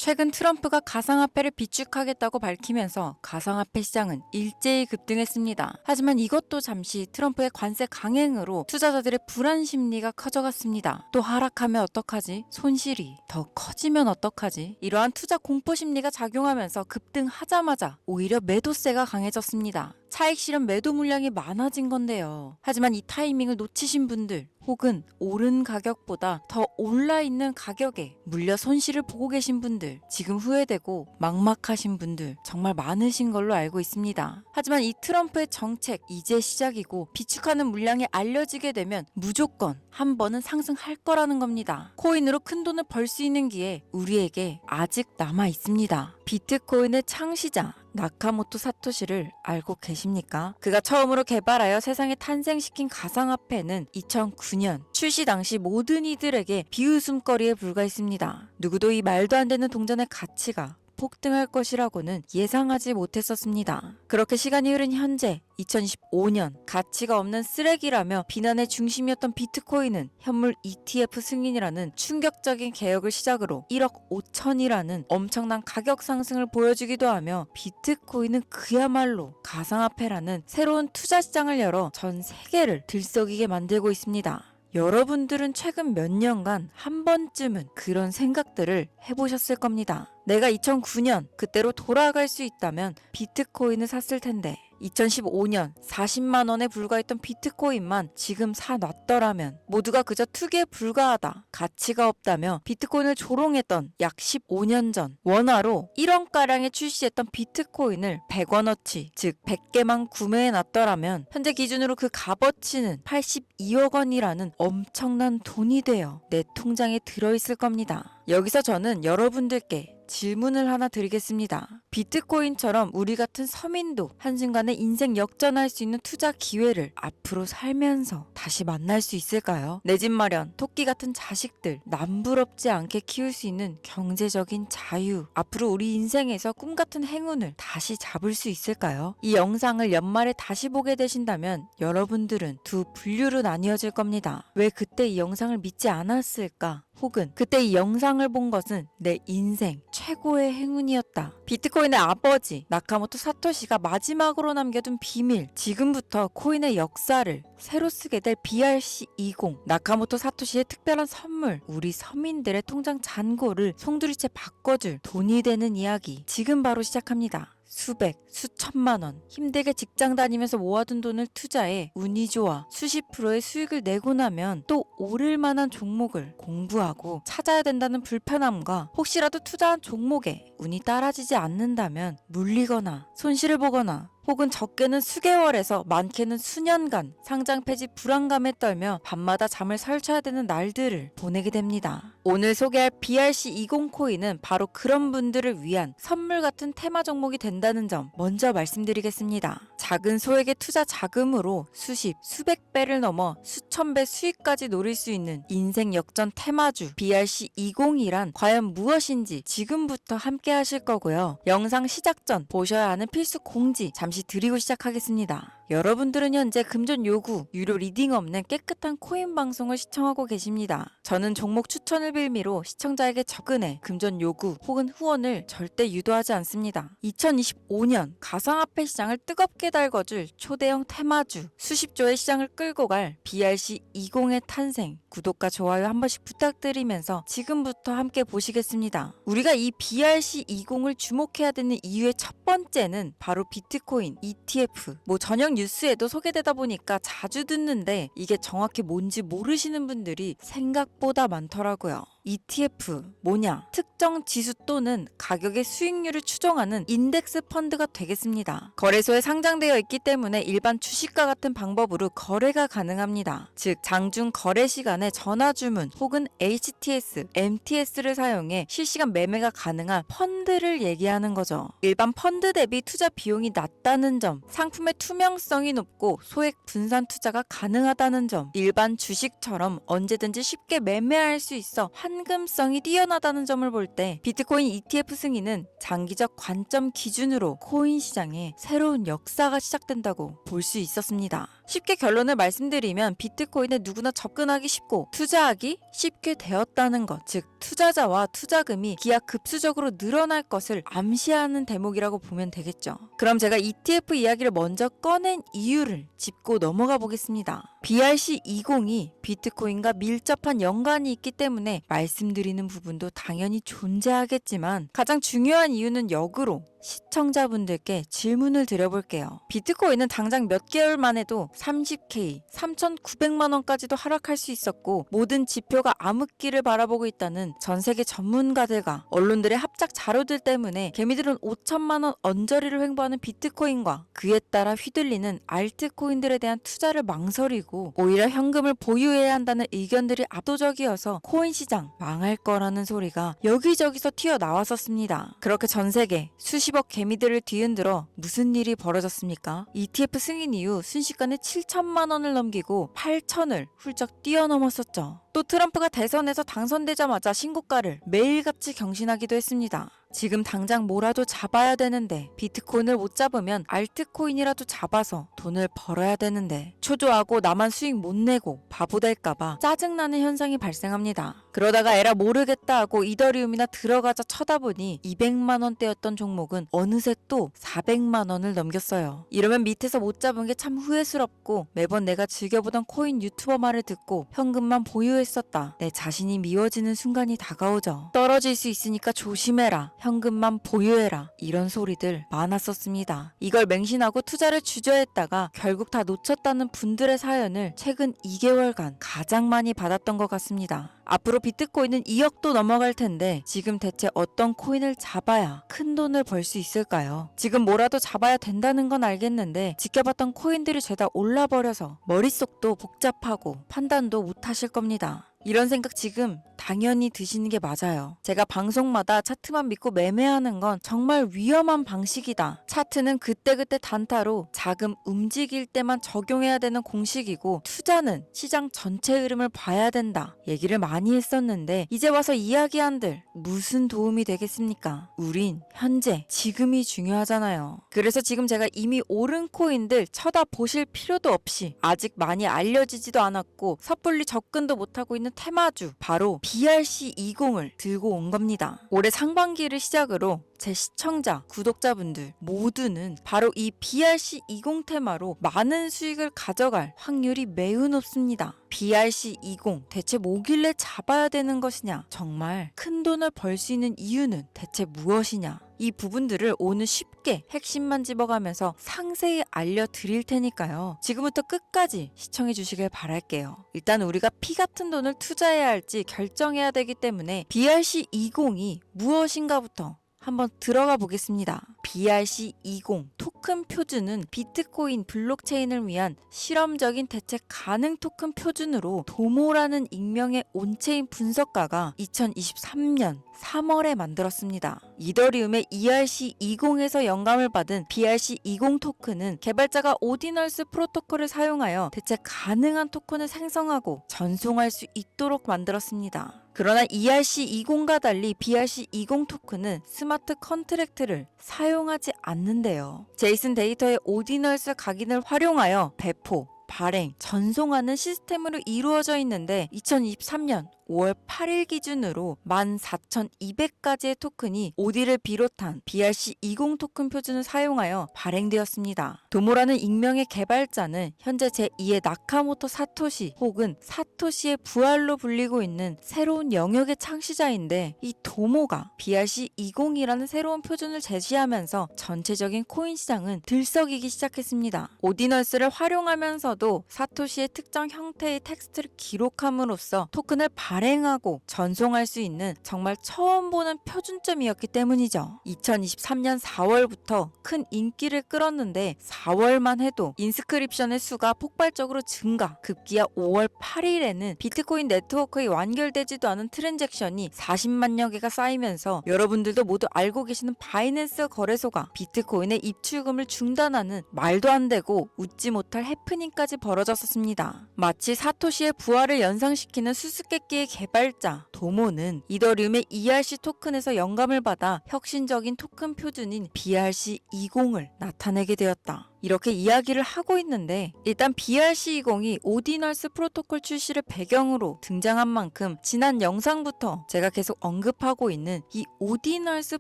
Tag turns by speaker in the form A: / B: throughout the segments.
A: 최근 트럼프가 가상화폐를 비축하겠다고 밝히면서 가상화폐 시장은 일제히 급등했습니다. 하지만 이것도 잠시 트럼프의 관세 강행으로 투자자들의 불안 심리가 커져갔습니다. 또 하락하면 어떡하지? 손실이 더 커지면 어떡하지? 이러한 투자 공포 심리가 작용하면서 급등하자마자 오히려 매도세가 강해졌습니다. 차익 실현 매도 물량이 많아진 건데요. 하지만 이 타이밍을 놓치신 분들 혹은 오른 가격보다 더 올라있는 가격에 물려 손실을 보고 계신 분들, 지금 후회되고 막막하신 분들 정말 많으신 걸로 알고 있습니다. 하지만 이 트럼프의 정책 이제 시작이고 비축하는 물량이 알려지게 되면 무조건 한 번은 상승할 거라는 겁니다. 코인으로 큰 돈을 벌 수 있는 기회 우리에게 아직 남아 있습니다. 비트코인의 창시자 나카모토 사토시를 알고 계십니까? 그가 처음으로 개발하여 세상에 탄생시킨 가상화폐는 2009년 출시 당시 모든 이들에게 비웃음거리에 불과했습니다. 누구도 이 말도 안 되는 동전의 가치가 폭등할 것이라고는 예상하지 못했었습니다. 그렇게 시간이 흐른 현재 2025년 가치가 없는 쓰레기라며 비난의 중심이었던 비트코인은 현물 ETF 승인이라는 충격적인 개혁을 시작으로 1억 5천이라는 엄청난 가격 상승을 보여주기도 하며 비트코인은 그야말로 가상화폐라는 새로운 투자 시장을 열어 전 세계를 들썩이게 만들고 있습니다. 여러분들은 최근 몇 년간 한 번쯤은 그런 생각들을 해보셨을 겁니다. 내가 2009년 그때로 돌아갈 수 있다면 비트코인을 샀을 텐데 2015년 40만 원에 불과했던 비트코인만 지금 사놨더라면 모두가 그저 투기에 불과하다, 가치가 없다며 비트코인을 조롱했던 약 15년 전 원화로 1원가량에 출시했던 비트코인을 100원어치, 즉 100개만 구매해놨더라면 현재 기준으로 그 값어치는 82억 원이라는 엄청난 돈이 되어 내 통장에 들어있을 겁니다. 여기서 저는 여러분들께 질문을 하나 드리겠습니다. 비트코인처럼 우리 같은 서민도 한순간에 인생 역전할 수 있는 투자 기회를 앞으로 살면서 다시 만날 수 있을까요? 내 집 마련, 토끼 같은 자식들, 남부럽지 않게 키울 수 있는 경제적인 자유, 앞으로 우리 인생에서 꿈 같은 행운을 다시 잡을 수 있을까요? 이 영상을 연말에 다시 보게 되신다면 여러분들은 두 분류로 나뉘어질 겁니다. 왜 그때 이 영상을 믿지 않았을까? 혹은 그때 이 영상을 본 것은 내 인생 최고의 행운이었다. 비트코인의 아버지 나카모토 사토시가 마지막으로 남겨둔 비밀, 지금부터 코인의 역사를 새로 쓰게 될 BRC20 나카모토 사토시의 특별한 선물, 우리 서민들의 통장 잔고를 송두리째 바꿔줄 돈이 되는 이야기 지금 바로 시작합니다. 수백, 수천만 원 힘들게 직장 다니면서 모아둔 돈을 투자해 운이 좋아 수십 프로의 수익을 내고 나면 또 오를 만한 종목을 공부하고 찾아야 된다는 불편함과 혹시라도 투자한 종목에 운이 따라지지 않는다면 물리거나 손실을 보거나 혹은 적게는 수개월에서 많게는 수년간 상장 폐지 불안감에 떨며 밤마다 잠을 설쳐야 되는 날들을 보내게 됩니다. 오늘 소개할 BRC20 코인은 바로 그런 분들을 위한 선물 같은 테마 종목이 된다는 점 먼저 말씀드리겠습니다. 작은 소액의 투자 자금으로 수십, 수백 배를 넘어 수천 배 수익까지 노릴 수 있는 인생 역전 테마주 BRC20이란 과연 무엇인지 지금부터 함께 하실 거고요. 영상 시작 전 보셔야 하는 필수 공지 잠시 드리고 시작하겠습니다. 여러분들은 현재 금전 요구, 유료 리딩 없는 깨끗한 코인 방송을 시청하고 계십니다. 저는 종목 추천을 빌미로 시청자에게 적은해 금전 요구 혹은 후원을 절대 유도하지 않습니다. 2025년 가상화폐 시장을 뜨겁게 달궈줄 초대형 테마주, 수십조의 시장을 끌고 갈 BRC20의 탄생, 구독과 좋아요 한 번씩 부탁드리면서 지금부터 함께 보시겠습니다. 우리가 이 BRC20을 주목해야 되는 이유의 첫 번째는 바로 비트코인, ETF, 저녁 뉴스에도 소개되다 보니까 자주 듣는데 이게 정확히 뭔지 모르시는 분들이 생각보다 많더라고요. ETF 뭐냐? 특정 지수 또는 가격의 수익률을 추정하는 인덱스 펀드가 되겠습니다. 거래소에 상장되어 있기 때문에 일반 주식과 같은 방법으로 거래가 가능합니다. 즉 장중 거래 시간에 전화 주문 혹은 HTS, MTS를 사용해 실시간 매매가 가능한 펀드를 얘기하는 거죠. 일반 펀드 대비 투자 비용이 낮다는 점, 상품의 투명성이 높고 소액 분산 투자가 가능하다는 점, 일반 주식처럼 언제든지 쉽게 매매할 수 있어 현금성이 뛰어나다는 점을 볼 때 비트코인 ETF 승인은 장기적 관점 기준으로 코인 시장에 새로운 역사가 시작된다고 볼 수 있었습니다. 쉽게 결론을 말씀드리면 비트코인에 누구나 접근하기 쉽고 투자하기 쉽게 되었다는 것, 즉 투자자와 투자금이 기하급수적으로 늘어날 것을 암시하는 대목이라고 보면 되겠죠. 그럼 제가 ETF 이야기를 먼저 꺼낸 이유를 짚고 넘어가 보겠습니다. BRC20이 비트코인과 밀접한 연관이 있기 때문에 말씀드리는 부분도 당연히 존재하겠지만 가장 중요한 이유는 역으로 시청자분들께 질문을 드려볼게요. 비트코인은 당장 몇 개월만 해도 30K, 3,900만 원까지도 하락할 수 있었고 모든 지표가 암흑기를 바라보고 있다는 전 세계 전문가들과 언론들의 합작 자료들 때문에 개미들은 5천만 원 언저리를 횡보하는 비트코인과 그에 따라 휘둘리는 알트코인들에 대한 투자를 망설이고 오히려 현금을 보유해야 한다는 의견들이 압도적이어서 코인 시장 망할 거라는 소리가 여기저기서 튀어나왔었습니다. 그렇게 전 세계 수십억 개미들을 뒤흔들어 무슨 일이 벌어졌습니까? ETF 승인 이후 순식간에 7천만 원을 넘기고 8천을 훌쩍 뛰어넘었었죠. 또 트럼프가 대선에서 당선되자마자 신고가를 매일같이 경신하기도 했습니다. 지금 당장 뭐라도 잡아야 되는데 비트코인을 못 잡으면 알트코인이라도 잡아서 돈을 벌어야 되는데 초조하고 나만 수익 못 내고 바보 될까봐 짜증나는 현상이 발생합니다. 그러다가 에라 모르겠다 하고 이더리움이나 들어가자 쳐다보니 200만 원대였던 종목은 어느새 또 400만 원을 넘겼어요. 이러면 밑에서 못 잡은 게 참 후회스럽고 매번 내가 즐겨보던 코인 유튜버 말을 듣고 현금만 보유했었다. 내 자신이 미워지는 순간이 다가오죠. 떨어질 수 있으니까 조심해라. 현금만 보유해라. 이런 소리들 많았었습니다. 이걸 맹신하고 투자를 주저했다가 결국 다 놓쳤다는 분들의 사연을 최근 2개월간 가장 많이 받았던 것 같습니다. 앞으로 비트코인은 2억도 넘어갈 텐데 지금 대체 어떤 코인을 잡아야 큰 돈을 벌 수 있을까요? 지금 뭐라도 잡아야 된다는 건 알겠는데 지켜봤던 코인들이 죄다 올라버려서 머릿속도 복잡하고 판단도 못 하실 겁니다. 이런 생각 지금 당연히 드시는 게 맞아요. 제가 방송마다 차트만 믿고 매매하는 건 정말 위험한 방식이다. 차트는 그때그때 단타로 자금 움직일 때만 적용해야 되는 공식이고 투자는 시장 전체 흐름을 봐야 된다. 얘기를 많이 했었는데 이제 와서 이야기한들 무슨 도움이 되겠습니까? 우린 현재 지금이 중요하잖아요. 그래서 지금 제가 이미 오른 코인들 쳐다보실 필요도 없이 아직 많이 알려지지도 않았고 섣불리 접근도 못하고 있는 테마주 바로 BRC20을 들고 온 겁니다. 올해 상반기를 시작으로 제 시청자, 구독자분들 모두는 바로 이 BRC20 테마로 많은 수익을 가져갈 확률이 매우 높습니다. BRC20 대체 뭐길래 잡아야 되는 것이냐? 정말 큰 돈을 벌 수 있는 이유는 대체 무엇이냐? 이 부분들을 오늘 쉽게 핵심만 집어가면서 상세히 알려드릴 테니까요. 지금부터 끝까지 시청해 주시길 바랄게요. 일단 우리가 피 같은 돈을 투자해야 할지 결정해야 되기 때문에 BRC20이 무엇인가부터 한번 들어가 보겠습니다. BRC20 토큰 표준은 비트코인 블록체인을 위한 실험적인 대체 가능 토큰 표준으로 도모라는 익명의 온체인 분석가가 2023년 3월에 만들었습니다. 이더리움의 ERC20에서 영감을 받은 BRC20 토큰은 개발자가 오디널스 프로토콜을 사용하여 대체 가능한 토큰을 생성하고 전송할 수 있도록 만들었습니다. 그러나 ERC20과 달리 BRC20 토큰은 스마트 컨트랙트를 사용하지 않는데요. 제이슨 데이터의 오디널스 각인을 활용하여 배포, 발행, 전송하는 시스템으로 이루어져 있는데 2023년 5월 8일 기준으로 14,200가지의 토큰이 오디를 비롯한 BRC20 토큰 표준을 사용하여 발행되었습니다. 도모라는 익명의 개발자는 현재 제2의 나카모토 사토시 혹은 사토시의 부활로 불리고 있는 새로운 영역의 창시자인데 이 도모가 BRC20이라는 새로운 표준을 제시하면서 전체적인 코인 시장은 들썩이기 시작했습니다. 오디널스를 활용하면서도 사토시의 특정 형태의 텍스트를 기록함으로써 토큰을 발행하고 전송할 수 있는 정말 처음 보는 표준점이었기 때문이죠. 2023년 4월부터 큰 인기를 끌었는데 4월만 해도 인스크립션의 수가 폭발적으로 증가, 급기야 5월 8일에는 비트코인 네트워크에 완결되지도 않은 트랜잭션이 40만여 개가 쌓이면서 여러분들도 모두 알고 계시는 바이낸스 거래소가 비트코인의 입출금을 중단하는 말도 안 되고 웃지 못할 해프닝까지 벌어졌었습니다. 마치 사토시의 부활을 연상시키는 수수께끼의 초창기의 개발자 도모는 이더리움의 ERC 토큰에서 영감을 받아 혁신적인 토큰 표준인 BRC20을 나타내게 되었다. 이렇게 이야기를 하고 있는데 일단 BRC20이 오디널스 프로토콜 출시를 배경으로 등장한 만큼 지난 영상부터 제가 계속 언급하고 있는 이 오디널스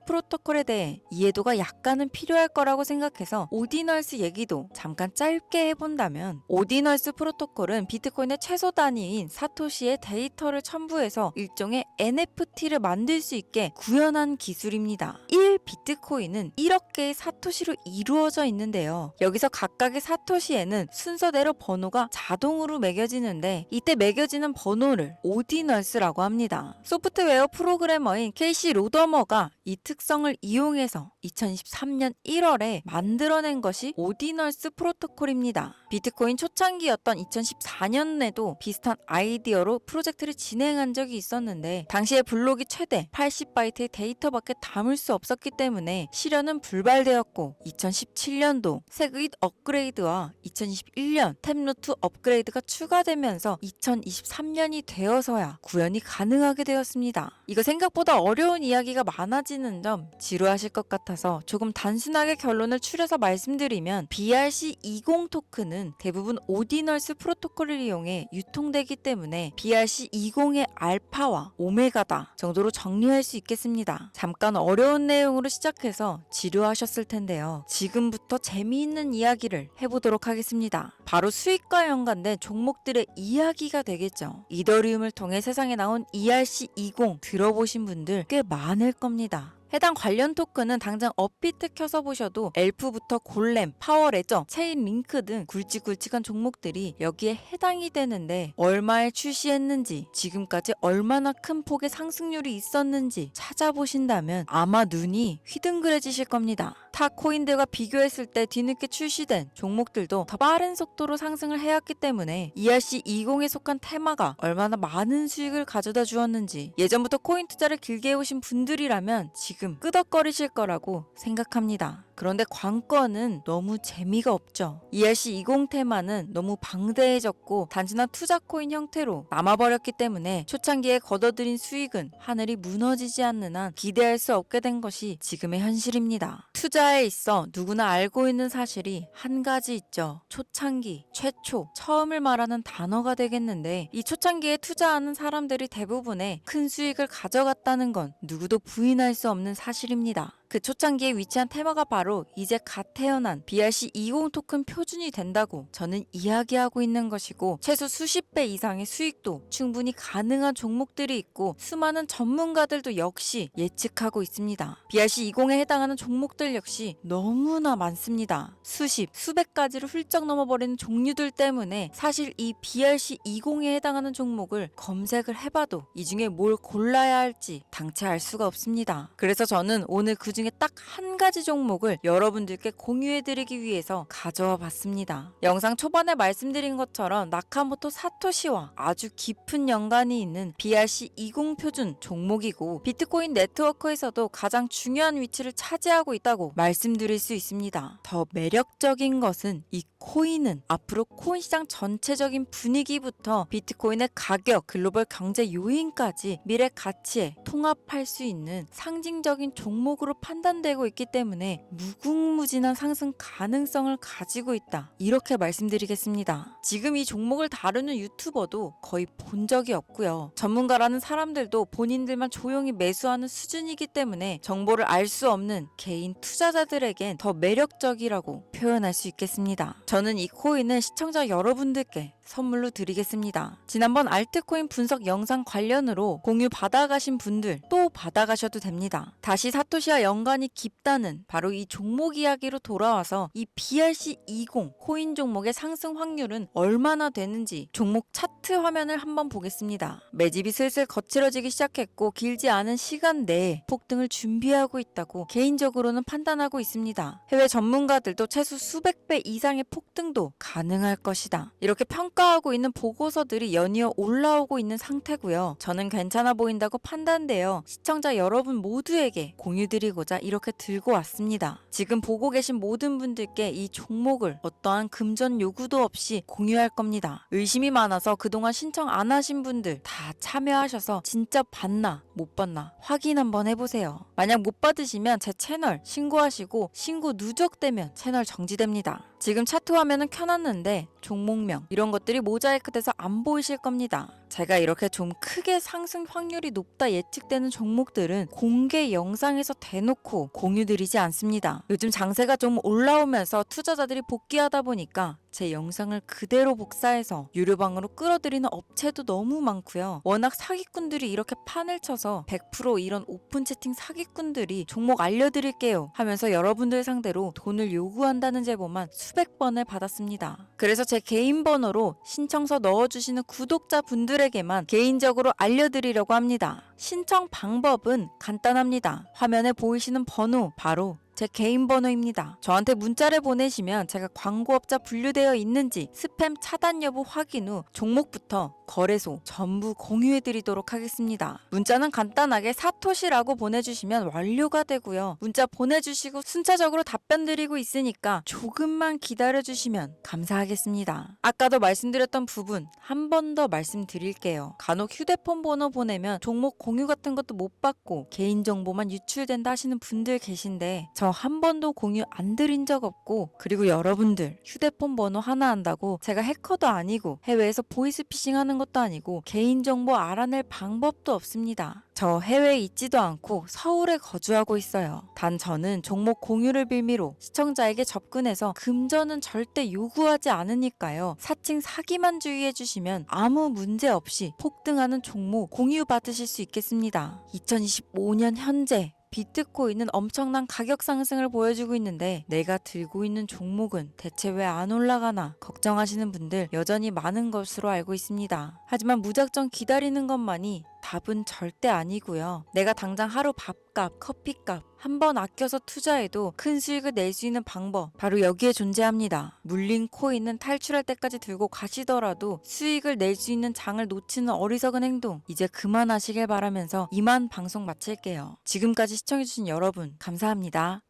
A: 프로토콜에 대해 이해도가 약간은 필요할 거라고 생각해서 오디널스 얘기도 잠깐 짧게 해본다면, 오디널스 프로토콜은 비트코인의 최소 단위인 사토시의 데이터를 첨부해서 일종의 NFT를 만들 수 있게 구현한 기술입니다. 1비트코인은 1억 개의 사토시로 이루어져 있는데요. 여기서 각각의 사토시에는 순서대로 번호가 자동으로 매겨지는데 이때 매겨지는 번호를 오디널스라고 합니다. 소프트웨어 프로그래머인 케이시 로더머가 이 특성을 이용해서 2023년 1월에 만들어낸 것이 오디널스 프로토콜입니다. 비트코인 초창기였던 2014년에도 비슷한 아이디어로 프로젝트를 진행한 적이 있었는데 당시에 블록이 최대 80바이트의 데이터밖에 담을 수 없었기 때문에 실현은 불발되었고, 2017년도 세그잇 업그레이드와 2021년 탭노트 업그레이드가 추가되면서 2023년이 되어서야 구현이 가능하게 되었습니다. 이거 생각보다 어려운 이야기가 많아지는 점 지루하실 것 같아서 조금 단순하게 결론을 추려서 말씀드리면, BRC20 토큰은 대부분 오디널스 프로토콜을 이용해 유통되기 때문에 BRC20의 알파와 오메가다 정도로 정리할 수 있겠습니다. 잠깐 어려운 내용으로 시작해서 지루하셨을 텐데요. 지금부터 재미있는 이야기를 해보도록 하겠습니다. 바로 수익과 연관된 종목들의 이야기가 되겠죠. 이더리움을 통해 세상에 나온 ERC20 들어보신 분들 꽤 많을 겁니다. 해당 관련 토큰은 당장 업비트 켜서 보셔도 엘프부터 골렘, 파워레저, 체인링크 등 굵직굵직한 종목들이 여기에 해당이 되는데, 얼마에 출시했는지, 지금까지 얼마나 큰 폭의 상승률이 있었는지 찾아보신다면 아마 눈이 휘둥그레지실 겁니다. 타 코인들과 비교했을 때 뒤늦게 출시된 종목들도 더 빠른 속도로 상승을 해왔기 때문에 ERC20에 속한 테마가 얼마나 많은 수익을 가져다 주었는지 예전부터 코인 투자를 길게 해오신 분들이라면 지금 끄덕거리실 거라고 생각합니다. 그런데 관건은 너무 재미가 없죠. ERC20 테마는 너무 방대해졌고 단순한 투자 코인 형태로 남아버렸기 때문에 초창기에 걷어들인 수익은 하늘이 무너지지 않는 한 기대할 수 없게 된 것이 지금의 현실입니다. 투자에 있어 누구나 알고 있는 사실이 한 가지 있죠. 초창기, 최초, 처음을 말하는 단어가 되겠는데, 이 초창기에 투자하는 사람들이 대부분의 큰 수익을 가져갔다는 건 누구도 부인할 수 없는 사실입니다. 그 초창기에 위치한 테마가 바로 이제 갓 태어난 BRC20 토큰 표준이 된다고 저는 이야기하고 있는 것이고, 최소 수십 배 이상의 수익도 충분히 가능한 종목들이 있고 수많은 전문가들도 역시 예측하고 있습니다. BRC20에 해당하는 종목들 역시 너무나 많습니다. 수십, 수백 가지를 훌쩍 넘어버리는 종류들 때문에 사실 이 BRC20에 해당하는 종목을 검색을 해봐도 이 중에 뭘 골라야 할지 당최 알 수가 없습니다. 그래서 저는 오늘 그 중에 딱 한 가지 종목을 여러분들께 공유해드리기 위해서 가져와 봤습니다. 영상 초반에 말씀드린 것처럼 나카모토 사토시와 아주 깊은 연관이 있는 BRC20 표준 종목이고, 비트코인 네트워크에서도 가장 중요한 위치를 차지하고 있다고 말씀드릴 수 있습니다. 더 매력적인 것은 이 코인은 앞으로 코인 시장 전체적인 분위기부터 비트코인의 가격, 글로벌 경제 요인까지 미래 가치에 통합할 수 있는 상징적인 종목으로 판단되고 있기 때문에 무궁무진한 상승 가능성을 가지고 있다, 이렇게 말씀드리겠습니다. 지금 이 종목을 다루는 유튜버도 거의 본 적이 없고요. 전문가라는 사람들도 본인들만 조용히 매수하는 수준이기 때문에 정보를 알 수 없는 개인 투자자들에겐 더 매력적이라고 표현할 수 있겠습니다. 저는 이 코인을 시청자 여러분들께 선물로 드리겠습니다. 지난번 알트코인 분석 영상 관련으로 공유 받아가신 분들 또 받아가셔도 됩니다. 다시 사토시와 연관이 깊다는 바로 이 종목 이야기로 돌아와서 이 BRC20 코인 종목의 상승 확률은 얼마나 되는지 종목 차트 화면을 한번 보겠습니다. 매집이 슬슬 거칠어지기 시작했고 길지 않은 시간 내에 폭등을 준비하고 있다고 개인적으로는 판단하고 있습니다. 해외 전문가들도 최소 수백 배 이상의 폭등도 가능할 것이다. 이렇게 평가하고 있는 보고서들이 연이어 올라오고 있는 상태고요. 저는 괜찮아 보인다고 판단되어 시청자 여러분 모두에게 공유드리고자 이렇게 들고 왔습니다. 지금 보고 계신 모든 분들께 이 종목을 어떠한 금전 요구도 없이 공유할 겁니다. 의심이 많아서 그동안 신청 안 하신 분들 다 참여하셔서 진짜 받나 못 받나 확인 한번 해보세요. 만약 못 받으시면 제 채널 신고하시고 신고 누적되면 채널 정지됩니다. 지금 차트 화면은 켜놨는데 종목명 이런 것들이 모자이크돼서 안 보이실 겁니다. 제가 이렇게 좀 크게 상승 확률이 높다 예측되는 종목들은 공개 영상에서 대놓고 공유드리지 않습니다. 요즘 장세가 좀 올라오면서 투자자들이 복귀하다 보니까 제 영상을 그대로 복사해서 유료방으로 끌어들이는 업체도 너무 많고요. 워낙 사기꾼들이 이렇게 판을 쳐서 100% 이런 오픈 채팅 사기꾼들이 종목 알려드릴게요 하면서 여러분들 상대로 돈을 요구한다는 제보만 수백 번을 받았습니다. 그래서 제 개인 번호로 신청서 넣어주시는 구독자분들에게만 개인적으로 알려드리려고 합니다. 신청 방법은 간단합니다. 화면에 보이시는 번호 바로 제 개인 번호입니다. 저한테 문자를 보내시면 제가 광고업자 분류되어 있는지 스팸 차단 여부 확인 후 종목부터 거래소 전부 공유해드리도록 하겠습니다. 문자는 간단하게 사토시라고 보내주시면 완료가 되고요. 문자 보내주시고 순차적으로 답변 드리고 있으니까 조금만 기다려주시면 감사하겠습니다. 아까도 말씀드렸던 부분 한 번 더 말씀드릴게요. 간혹 휴대폰 번호 보내면 종목 공유 같은 것도 못 받고 개인정보만 유출된다 하시는 분들 계신데 저 한 번도 공유 안 드린 적 없고 그리고 여러분들 휴대폰 번호 하나 한다고 제가 해커도 아니고 해외에서 보이스피싱 하는 것도 아니고 개인정보 알아낼 방법도 없습니다. 저 해외에 있지도 않고 서울에 거주하고 있어요. 단 저는 종목 공유를 빌미로 시청자에게 접근해서 금전은 절대 요구하지 않으니까요. 사칭 사기만 주의해 주시면 아무 문제 없이 폭등하는 종목 공유 받으실 수 있겠습니다. 2025년 현재 비트코인은 엄청난 가격 상승을 보여주고 있는데 내가 들고 있는 종목은 대체 왜 안 올라가나 걱정하시는 분들 여전히 많은 것으로 알고 있습니다. 하지만 무작정 기다리는 것만이 답은 절대 아니고요. 내가 당장 하루 밥값, 커피값 한 번 아껴서 투자해도 큰 수익을 낼 수 있는 방법 바로 여기에 존재합니다. 물린 코인은 탈출할 때까지 들고 가시더라도 수익을 낼 수 있는 장을 놓치는 어리석은 행동 이제 그만하시길 바라면서 이만 방송 마칠게요. 지금까지 시청해주신 여러분 감사합니다.